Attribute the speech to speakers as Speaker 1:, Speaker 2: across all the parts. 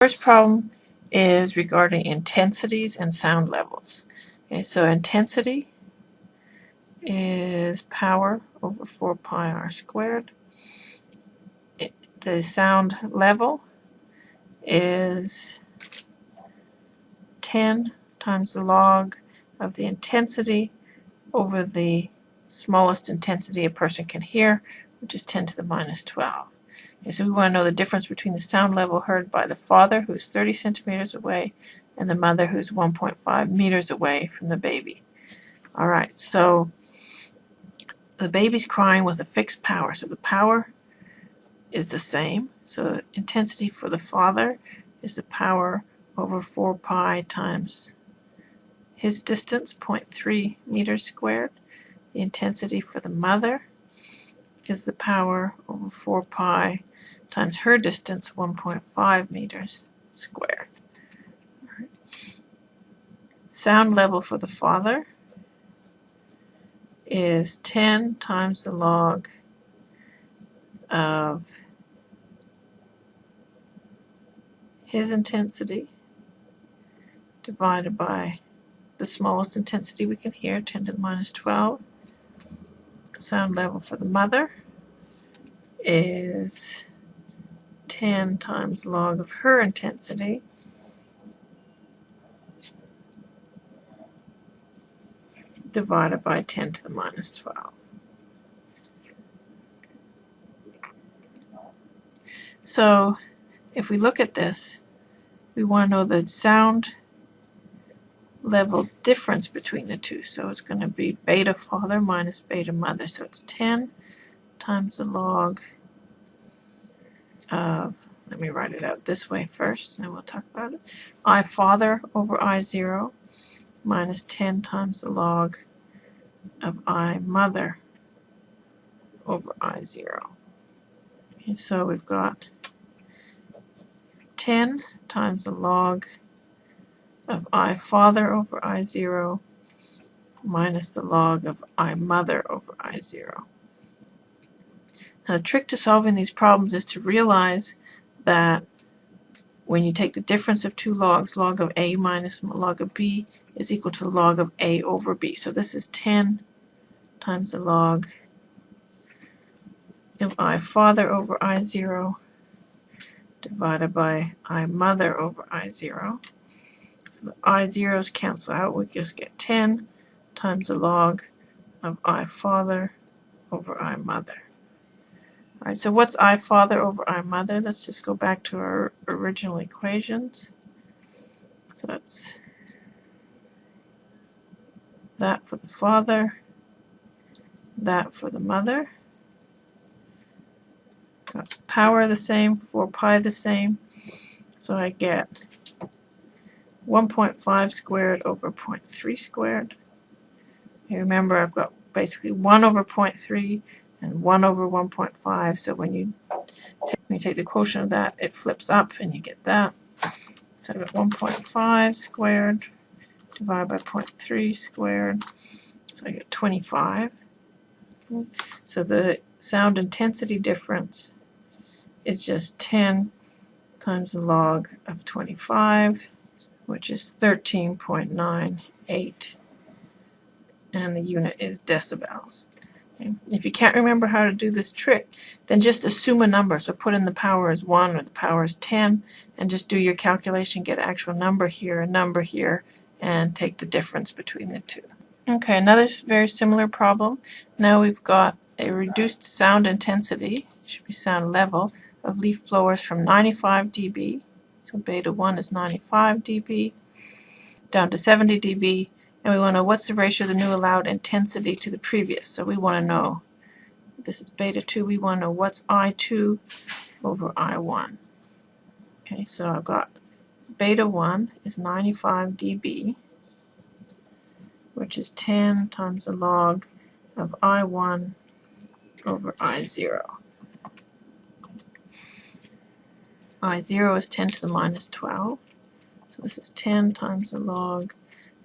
Speaker 1: First problem is regarding intensities and sound levels. Okay, so intensity is power over 4 pi r squared. The sound level is 10 times the log of the intensity over the smallest intensity a person can hear, which is 10 to the minus 12. Okay, so we want to know the difference between the sound level heard by the father, who's 30 centimeters away, and the mother, who's 1.5 meters away from the baby. All right, so the baby's crying with a fixed power, so the power is the same. So the intensity for the father is the power over 4 pi times his distance, 0.3 meters squared. The intensity for the mother is the power over 4 pi times her distance, 1.5 meters squared. Right. Sound level for the father is 10 times the log of his intensity divided by the smallest intensity we can hear, 10 to the minus 12. Sound level for the mother is 10 times log of her intensity divided by 10 to the minus 12. So if we look at this, we want to know the sound level difference between the two. So it's going to be beta father minus beta mother. So it's 10 times the log of, let me write it out this way first, and then we'll talk about it. I father over I0 minus 10 times the log of I mother over I0. Okay, so we've got 10 times the log of I father over I0 minus the log of I mother over I0. Now the trick to solving these problems is to realize that when you take the difference of two logs, log of A minus log of B is equal to log of A over B. So this is 10 times the log of I father over I0 divided by I mother over I0. So the I0's cancel out. We just get 10 times the log of I father over I mother. All right, so what's I father over I mother? Let's just go back to our original equations. So that's that for the father, that for the mother. Got power the same, 4 pi the same. So I get 1.5 squared over 0.3 squared. You remember I've got basically 1 over 0.3 and 1 over 1.5. So when you take the quotient of that, it flips up and you get that. So I've got 1.5 squared divided by 0.3 squared. So I get 25. Okay. So the sound intensity difference is just 10 times the log of 25, which is 13.98, and the unit is decibels. Okay. If you can't remember how to do this trick, then just assume a number. So put in the power as 1 or the power is 10, and just do your calculation, get an actual number here, and take the difference between the two. Okay, another very similar problem. Now we've got a reduced sound intensity, should be sound level, of leaf blowers from 95 dB, so beta 1 is 95 dB, down to 70 dB, and we want to know what's the ratio of the new allowed intensity to the previous. So we want to know, this is beta 2, we want to know what's I2 over I1. Okay, so I've got beta 1 is 95 dB, which is 10 times the log of I1 over I0. I0 is 10 to the minus 12, so this is 10 times the log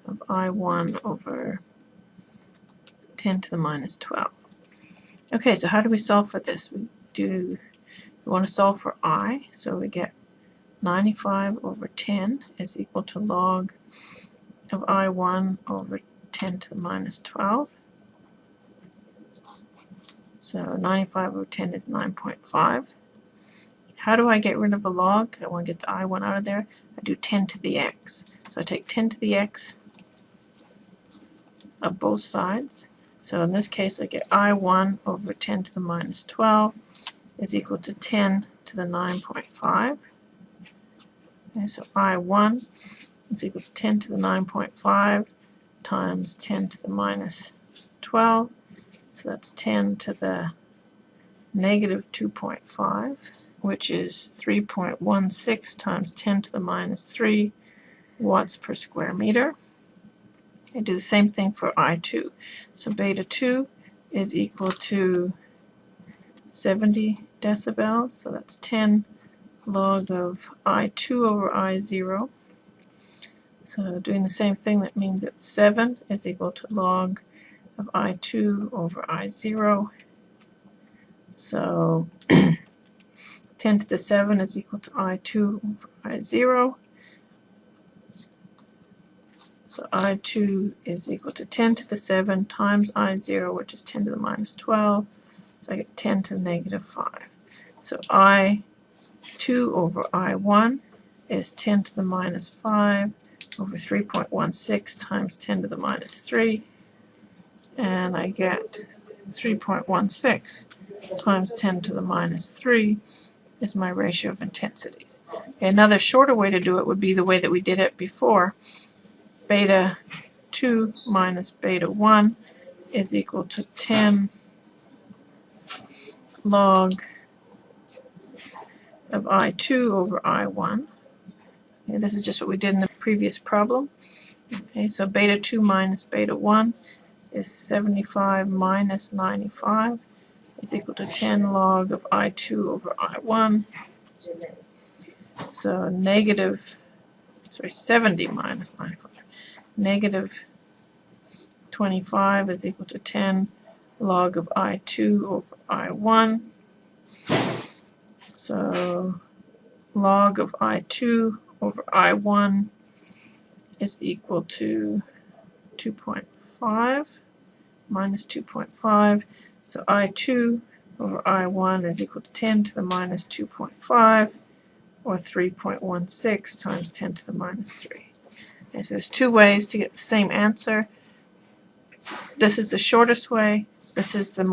Speaker 1: of I1 over 10 to the minus 12. Okay, so how do we solve for this? We want to solve for I, so we get 95 over 10 is equal to log of I1 over 10 to the minus 12. So 95 over 10 is 9.5. How do I get rid of a log? I want to get the I1 out of there. I do 10 to the x. So I take 10 to the x of both sides. So in this case, I get I1 over 10 to the minus 12 is equal to 10 to the 9.5. Okay, so I1 is equal to 10 to the 9.5 times 10 to the minus 12. So that's 10 to the negative 2.5, which is 3.16 times 10 to the minus 3 watts per square meter. I do the same thing for I2. So beta 2 is equal to 70 decibels. So that's 10 log of I2 over I0. So doing the same thing, that means that 7 is equal to log of I2 over I0. So 10 to the 7 is equal to I2 over I0. So I2 is equal to 10 to the 7 times I0, which is 10 to the minus 12. So I get 10 to the negative 5. So I2 over I1 is 10 to the minus 5 over 3.16 times 10 to the minus 3. And I get 3.16 times 10 to the minus 3 is my ratio of intensities. Okay, another shorter way to do it would be the way that we did it before. Beta 2 minus beta 1 is equal to 10 log of I2 over I1. Okay, this is just what we did in the previous problem. Okay, so beta 2 minus beta 1 is 75 minus 95 is equal to 10 log of I2 over I1. So 70 minus 95. Negative 25 is equal to 10 log of I2 over I1. So log of I2 over I1 is equal to 2.5 minus 2.5. So I2 over I1 is equal to 10 to the minus 2.5, or 3.16 times 10 to the minus 3. Okay, so there's two ways to get the same answer. This is the shortest way. This is the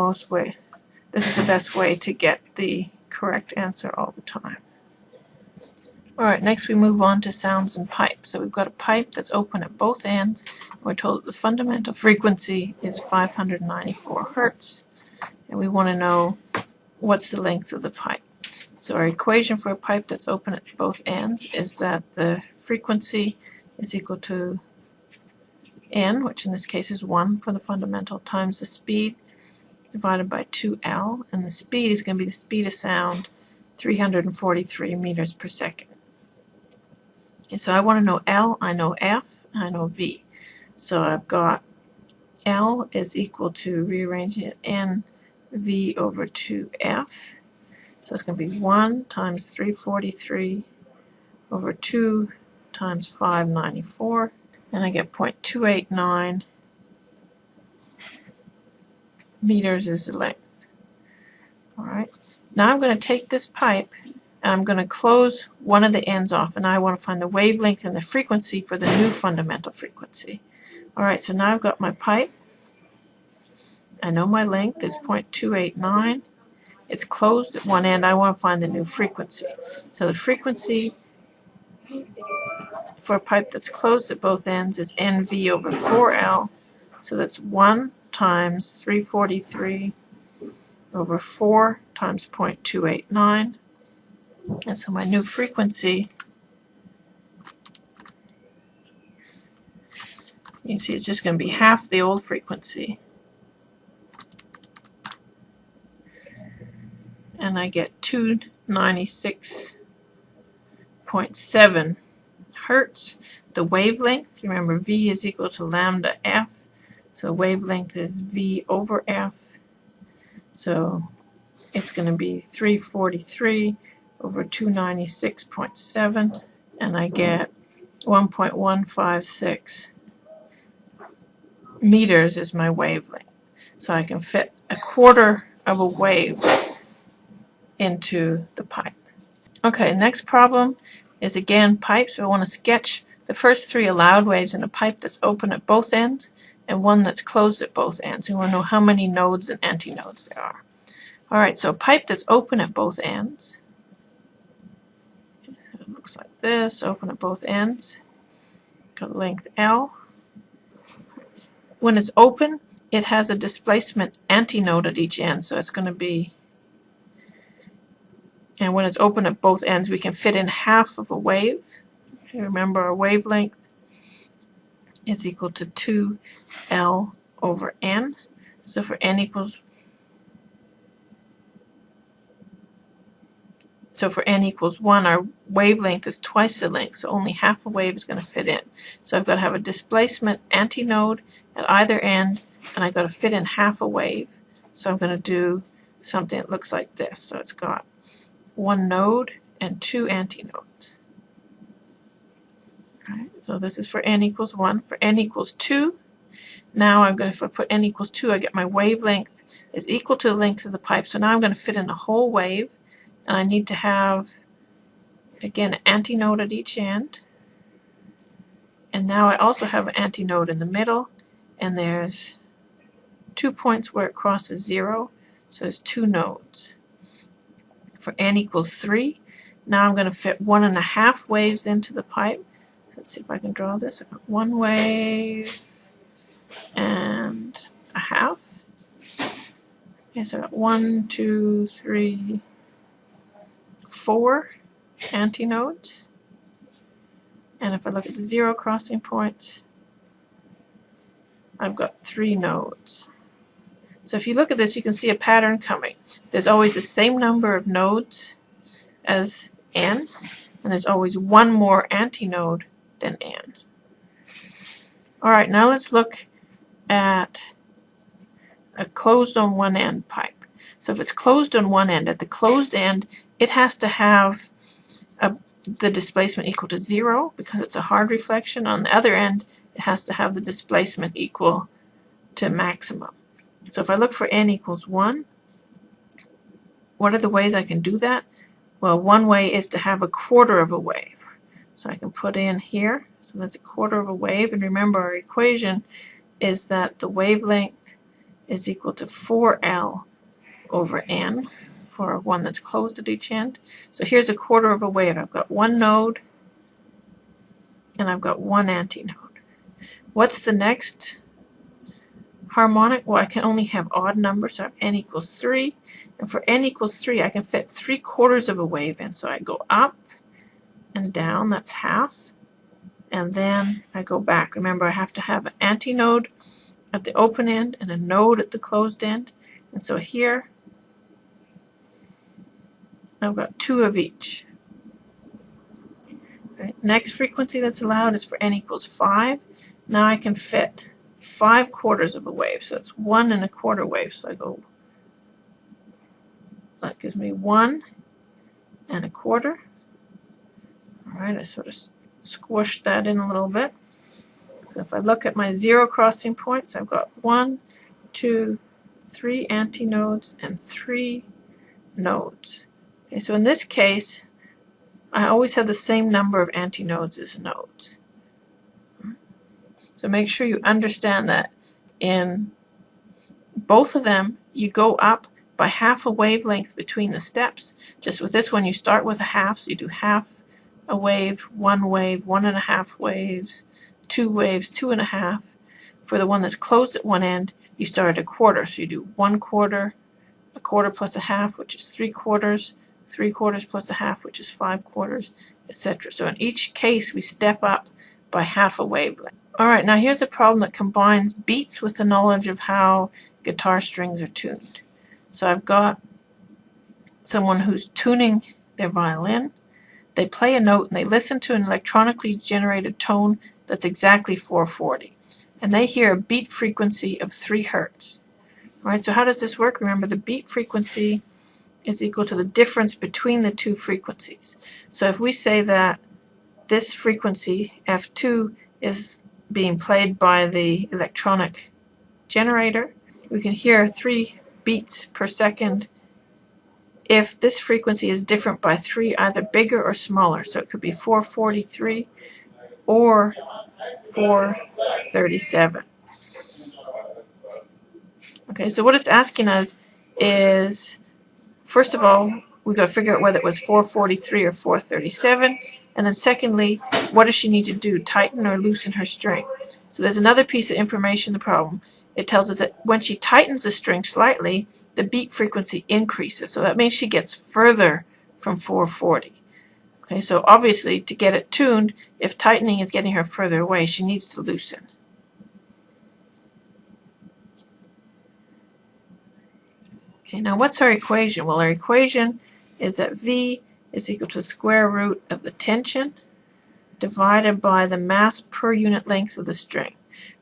Speaker 1: best way to get the correct answer all the time. Alright, next we move on to sounds and pipes. So we've got a pipe that's open at both ends. We're told that the fundamental frequency is 594 hertz. And we want to know what's the length of the pipe. So our equation for a pipe that's open at both ends is that the frequency is equal to n, which in this case is 1 for the fundamental, times the speed divided by 2L. And the speed is going to be the speed of sound, 343 meters per second. And so I want to know L, I know F, and I know V. So I've got L is equal to, rearranging it, N V over 2F. So it's going to be 1 times 343 over 2 times 594. And I get 0.289 meters is the length. Alright. Now I'm going to take this pipe and I'm going to close one of the ends off, and I want to find the wavelength and the frequency for the new fundamental frequency. Alright, so now I've got my pipe. I know my length is 0.289. It's closed at one end. I want to find the new frequency. So the frequency for a pipe that's closed at both ends is NV over 4L. So that's 1 times 343 over 4 times 0.289. And so my new frequency, you can see it's just going to be half the old frequency. And I get 296.7 hertz. The wavelength, remember V is equal to lambda F. So wavelength is V over F. So it's going to be 343 over 296.7, and I get 1.156 meters is my wavelength. So I can fit a quarter of a wave into the pipe. Okay, next problem is again pipes. We want to sketch the first 3 allowed waves in a pipe that's open at both ends and one that's closed at both ends. We want to know how many nodes and antinodes there are. Alright, so a pipe that's open at both ends. It looks like this, open at both ends. Got length L. When it's open, it has a displacement antinode at each end, so it's going to be, and when it's open at both ends, we can fit in half of a wave. Okay, remember our wavelength is equal to 2L over N. So for N equals So for n equals 1, our wavelength is twice the length, so only half a wave is going to fit in. So I've got to have a displacement antinode at either end, and I've got to fit in half a wave. So I'm going to do something that looks like this. So it's got 1 node and 2 antinodes. Right, so this is for n equals 1. For n equals 2, now I'm going to, if I put n equals 2, I get my wavelength is equal to the length of the pipe. So now I'm going to fit in a whole wave, and I need to have, again, an antinode at each end. And now I also have an antinode in the middle, and there's 2 points where it crosses 0, so there's 2 nodes. For n equals 3, now I'm going to fit 1.5 waves into the pipe. Let's see if I can draw this. I've got 1 wave and a half. Okay, so I've got 1, 2, 3, 4 antinodes. And if I look at the 0 crossing points, I've got 3 nodes. So if you look at this, you can see a pattern coming. There's always the same number of nodes as n, and there's always 1 more antinode than n. Alright, now let's look at a closed on one end pipe. So if it's closed on one end, at the closed end, it has to have the displacement equal to 0 because it's a hard reflection. On the other end, it has to have the displacement equal to maximum. So if I look for n equals 1, what are the ways I can do that? Well, one way is to have a quarter of a wave. So I can put in here, so that's a quarter of a wave, and remember our equation is that the wavelength is equal to 4L over n for one that's closed at each end. So here's a quarter of a wave. I've got 1 node and I've got 1 antinode. What's the next harmonic? Well, I can only have odd numbers, so I have n equals 3. And for n equals 3, I can fit 3/4 of a wave in. So I go up and down, that's half. And then I go back. Remember, I have to have an antinode at the open end and a node at the closed end. And so here, I've got 2 of each. Right. Next frequency that's allowed is for n equals 5. Now I can fit 5/4 of a wave, so it's 1 1/4 wave. So I go, that gives me 1 1/4. Alright, I sort of squished that in a little bit. So if I look at my 0 crossing points, I've got 1, 2, 3 antinodes and 3 nodes. Okay, so in this case, I always have the same number of antinodes as nodes. So make sure you understand that in both of them, you go up by half a wavelength between the steps. Just with this one, you start with a half, so you do half a wave, 1 wave, 1.5 waves, 2 waves, 2.5. For the one that's closed at one end, you start at a quarter, so you do 1/4, a quarter plus a half, which is 3/4, 3/4 plus a half, which is 5/4, etc. So in each case, we step up by half a wavelength. Alright, now here's a problem that combines beats with the knowledge of how guitar strings are tuned. So I've got someone who's tuning their violin. They play a note and they listen to an electronically generated tone that's exactly 440. And they hear a beat frequency of 3 Hertz. Alright, so how does this work? Remember, the beat frequency is equal to the difference between the two frequencies. So if we say that this frequency, F2, is being played by the electronic generator, we can hear 3 beats per second if this frequency is different by 3, either bigger or smaller. So it could be 443 or 437. Okay, so what it's asking us is, first of all, we've got to figure out whether it was 443 or 437. And then secondly, what does she need to do, tighten or loosen her string? So there's another piece of information in the problem. It tells us that when she tightens the string slightly, the beat frequency increases. So that means she gets further from 440. Okay, so obviously to get it tuned, if tightening is getting her further away, she needs to loosen. Okay, now what's our equation? Well, our equation is that V is equal to the square root of the tension divided by the mass per unit length of the string.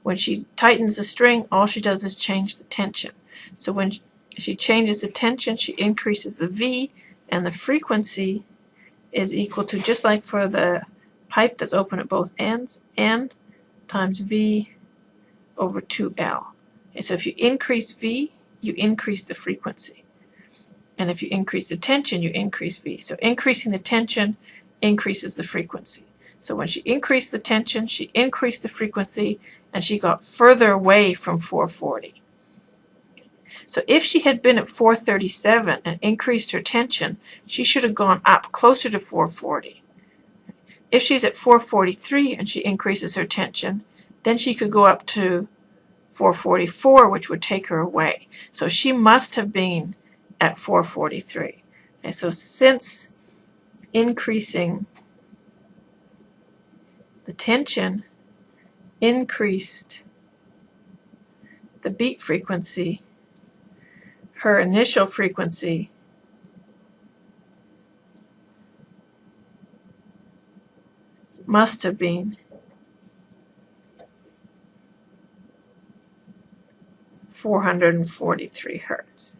Speaker 1: When she tightens the string, all she does is change the tension. So when she changes the tension, she increases the V, and the frequency is equal to, just like for the pipe that's open at both ends, N times V over 2L. Okay, so if you increase V, you increase the frequency. And if you increase the tension, you increase V. So increasing the tension increases the frequency. So when she increased the tension, she increased the frequency, and she got further away from 440. So if she had been at 437 and increased her tension, she should have gone up closer to 440. If she's at 443 and she increases her tension, then she could go up to 444, which would take her away. So she must have been at 443. Okay, so since increasing the tension increased the beat frequency, her initial frequency must have been 443 hertz.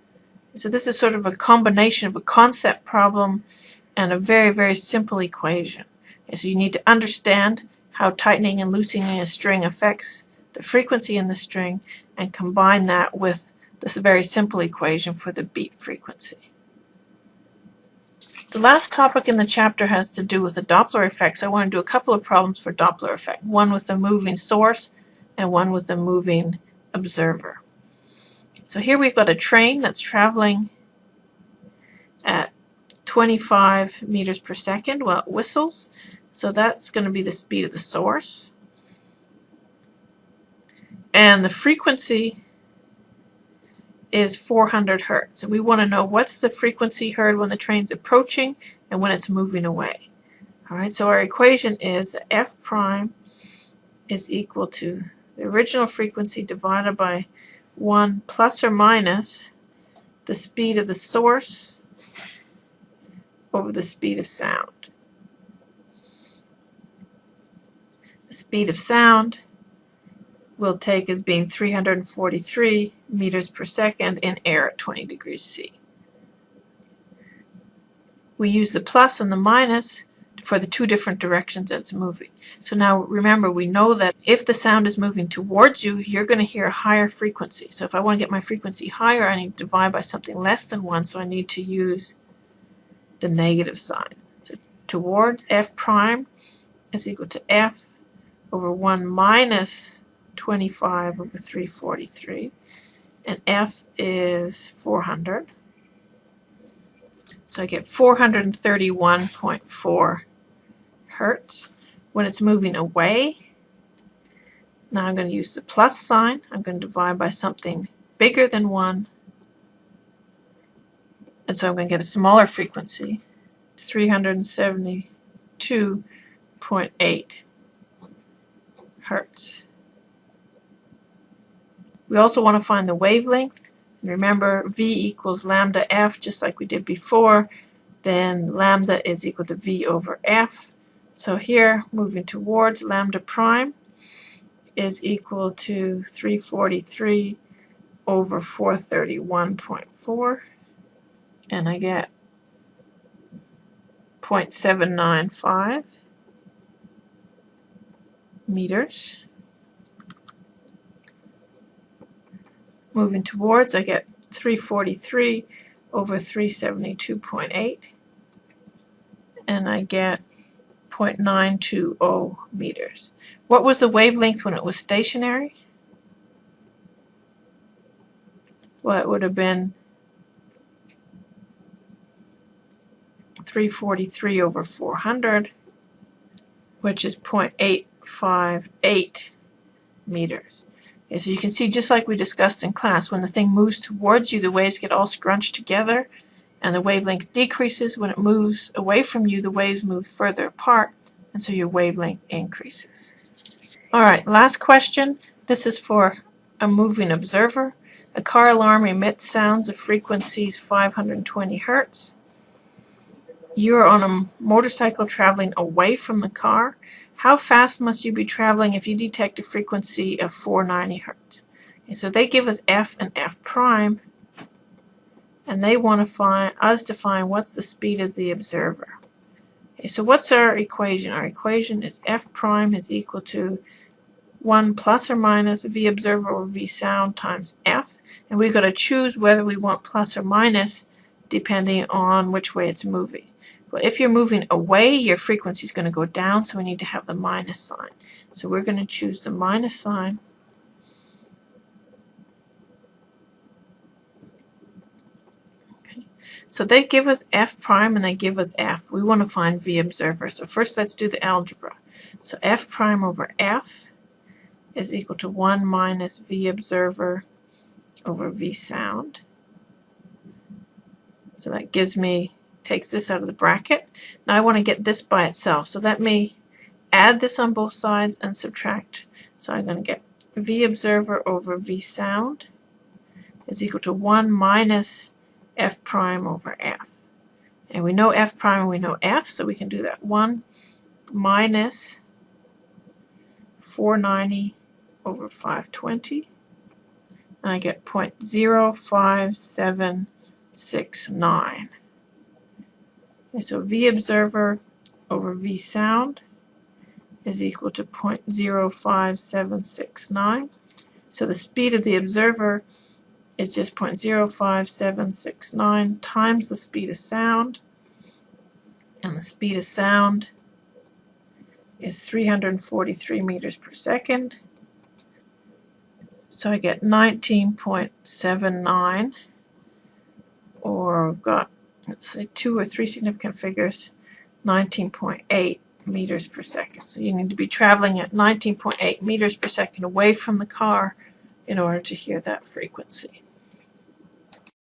Speaker 1: So this is sort of a combination of a concept problem and a very, very simple equation. And so you need to understand how tightening and loosening a string affects the frequency in the string, and combine that with this very simple equation for the beat frequency. The last topic in the chapter has to do with the Doppler effect. So I want to do a couple of problems for Doppler effect, one with a moving source and one with a moving observer. So here we've got a train that's traveling at 25 meters per second while it whistles. So that's going to be the speed of the source. And the frequency is 400 hertz. So we want to know what's the frequency heard when the train's approaching and when it's moving away. All right, so our equation is F prime is equal to the original frequency divided by 1 plus or minus the speed of the source over the speed of sound. The speed of sound we'll take as being 343 meters per second in air at 20 degrees C. We use the plus and the minus for the two different directions that it's moving. So now remember, we know that if the sound is moving towards you, you're going to hear a higher frequency. So if I want to get my frequency higher, I need to divide by something less than 1, so I need to use the negative sign. So towards F prime is equal to F over 1 minus 25 over 343, and F is 400. So I get 431.4 hertz. When it's moving away, now I'm going to use the plus sign. I'm going to divide by something bigger than 1, and so I'm going to get a smaller frequency, 372.8 hertz. We also want to find the wavelength. Remember, V equals lambda F, just like we did before. Then lambda is equal to V over F. So here, moving towards, lambda prime is equal to 343 over 431.4. and I get 0.795 meters. Moving towards, I get 343 over 372.8, and I get 0.920 meters. What was the wavelength when it was stationary? Well, it would have been 343 over 400, which is 0.858 meters. Okay, so you can see, just like we discussed in class, when the thing moves towards you, the waves get all scrunched together and the wavelength decreases. When it moves away from you, the waves move further apart, and so your wavelength increases. All right, last question. This is for a moving observer. A car alarm emits sounds of frequencies 520 hertz. You are on a motorcycle traveling away from the car. How fast must you be traveling if you detect a frequency of 490 hertz? Okay, so they give us f and f prime, and they want to find what's the speed of the observer. Okay, so what's our equation? Our equation is f prime is equal to 1 plus or minus v observer over v sound times f, and we've got to choose whether we want plus or minus depending on which way it's moving. Well, if you're moving away, your frequency is going to go down, so we need to have the minus sign. So we're going to choose the minus sign. Okay. So they give us f prime and they give us f. We want to find v observer. So first let's do the algebra. So f prime over f is equal to 1 minus v observer over v sound. So that gives me, takes this out of the bracket. Now I want to get this by itself. So let me add this on both sides and subtract. So I'm going to get v observer over v sound is equal to 1 minus f prime over f. And we know f prime and we know f, so we can do that. 1 minus 490 over 520. And I get 0.05769. Okay, so v observer over v sound is equal to 0.05769. So the speed of the observer is just 0.05769 times the speed of sound. And the speed of sound is 343 meters per second. So I get 19.79, or we've got, let's say, 2 or 3 significant figures, 19.8 meters per second. So you need to be traveling at 19.8 meters per second away from the car in order to hear that frequency.